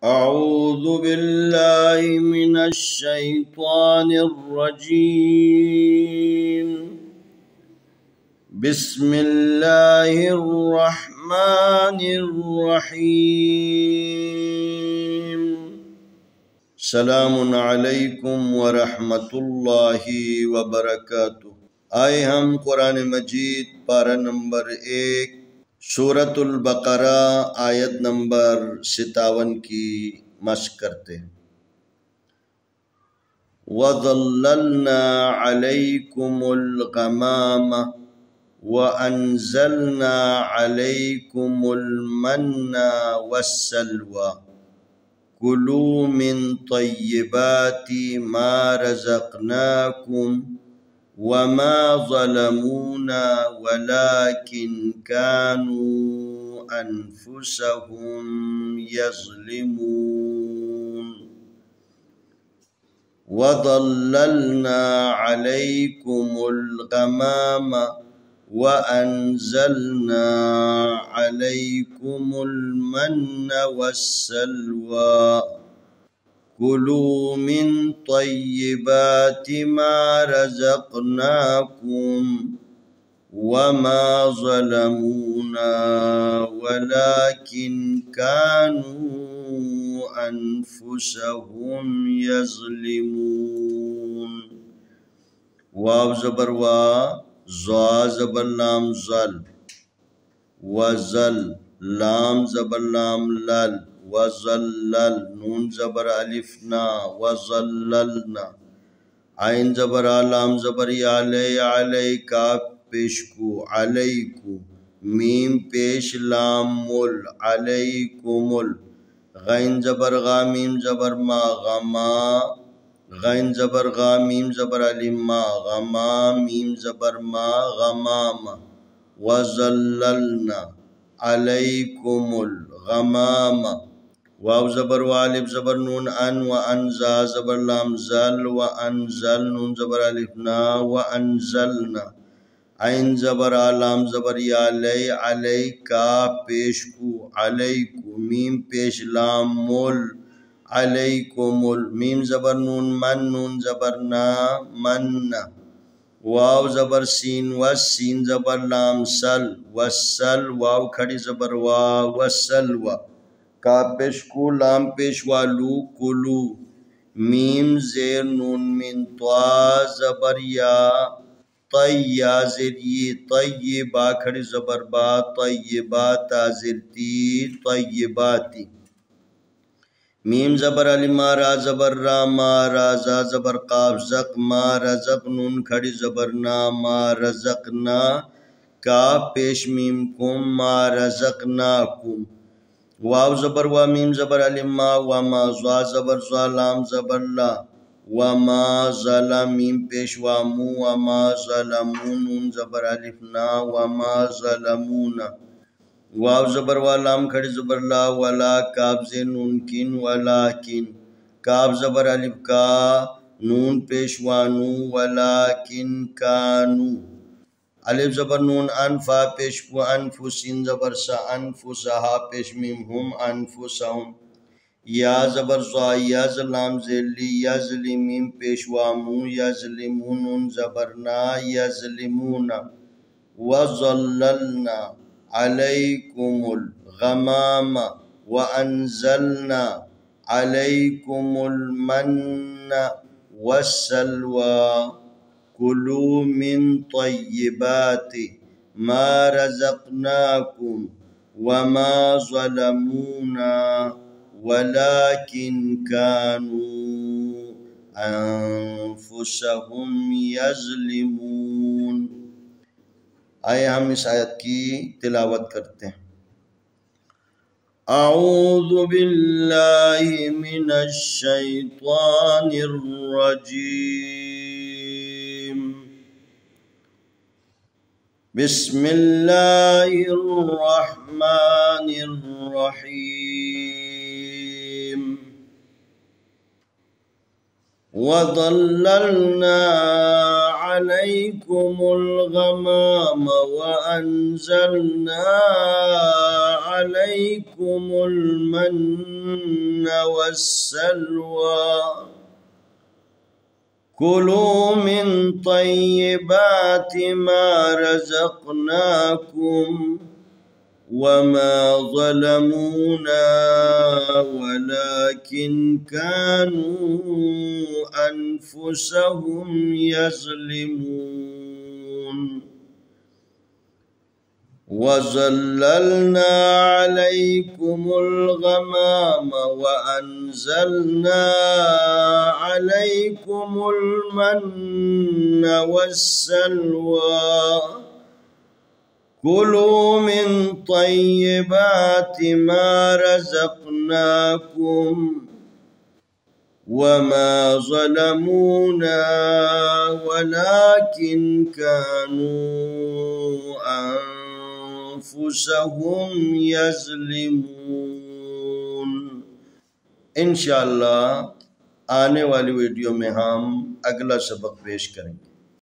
أعوذ بالله من الشيطان الرجيم. بسم الله الرحمن الرحيم. سلام عليكم ورحمة الله وبركاته. आए हम कुरान मजीद पारा नंबर 1 सूरतुल बकरा आयत नंबर 57 की मश्क करते हैं। वज़ल्ललना अलैकुमुल गमामा व अंज़लना अलैकुमुल मन्ना वस्सलवा कुलू मिन तय्यिबाति मा रज़क़नाकुम वमा ज़लमूना वलाकिन कानू अनफुसहुम यज़लिमून। वज़ल्ललना अलैकुमुल गमामा वअंज़लना अलैकुमुल मन्ना वस्सलवा कुलू मिन तय्यिबाति मा रज़क़नाकुम वमा ज़लमूना वलाकिन कानू अनफुसहुम यज़लिमून। वाव ज़बर वा, ज़ा ज़बर लाम ज़ल, वज़ल लाम ज़बर लाम लल, वज़ल्लल नून ज़बर अलिफ ना, वज़ल्ललना आइन ज़बर लाम ज़बर याले याले काफ पेशकू अलैकु मीम पेश लाम मुल अलैकुमुल गैन ज़बर गा मीम ज़बर मा गमा गैन ज़बर गा मीम ज़बर अलिफ मा गमा मीम ज़बर मा गमामा वज़ल्ललना अलैकुमुल गमामा वाव ज़बर वालिफ ज़बर नून अन व अनज़ा ज़बर लाम ज़ल व अनज़ल नून ज़बर अलिफ ना व अनज़लना आइन ज़बर लाम ज़बर यालै अलै का पेशकू अलैकु मीम पेश लाम मुल अलैकुमुल मीम ज़बर नून मन नून ज़बर ना मन्ना वाव ज़बर सीन व सीन ज़बर लाम सल वसल वाव खड़ी ज़बर वा वसलवा का पेशकू लाम पेशवालू कुलू मीम ज़ेर नून मिन त्वा ज़बर या तय्या ज़ेर तय्ये बा खड़ी ज़बर बा तय्यबा ताज़िर ती तय्यबाती मीम ज़बर अली मारा ज़बर रा मारा जा ज़बर काफ ज़क मा रज़क नून खड़ी ज़बर ना मा रज़कना का पेश मीम कुम मा रज़कनाकुम वाव ज़बर वा मीम ज़बर अलिफ मा व मा ज़ा ज़बर ज़ा लाम ज़बर ला व मा ज़ला मीम पेश वा मू व मा ज़लमू नून ज़बर अलिफ ना व मा ज़लमूना वाव ज़बर वा लाम खड़ी ज़बर ला वला काफ ज़े नून किन वलाकिन काफ ज़बर अलिफ का नून पेश वानू वलाकिन कानू अलिफ ज़बर नून अनफा पेश को अनफुसिन ज़बर सा अनफुसहा पेश मीम हुम अनफुसहुम या ज़बर ज़ा या ज़लाम ज़ेली यज़ली मीम पेश वामू यज़लिमू नून ज़बर ना यज़लिमूना वज़ल्ललना अलैकुमुल गमामा व अंज़लना अलैकुमुल मन्ना वस्सलवा कुलू मिन तय्यिबाति मा रज़क़नाकुम वमा ज़लमूना वलाकिन कानू अनफुसहुम यज़लिमून। आइए हम इस आयत की तिलावत करते हैं। अऊज़ु बिल्लाहि मिनश शैतानिर रजीम। बिस्मिल्लाहिर रहमानिर रहीम। वज़ल्ललना अलैकुमुल गमामा वअंज़लना عليكم المن والسلوى كلوا من طيبات ما رزقناكم وما ظلمونا ولكن كانوا أنفسهم يظلمون وظللنا عليكم الغمام وأنزلنا عليكم المن والسلوى كلوا من طيبات ما رزقناكم وما ظلمونا ولكن كانوا أنفسهم يظلمون. इंशाअल्लाह आने वाली वीडियो में हम अगला सबक पेश करेंगे।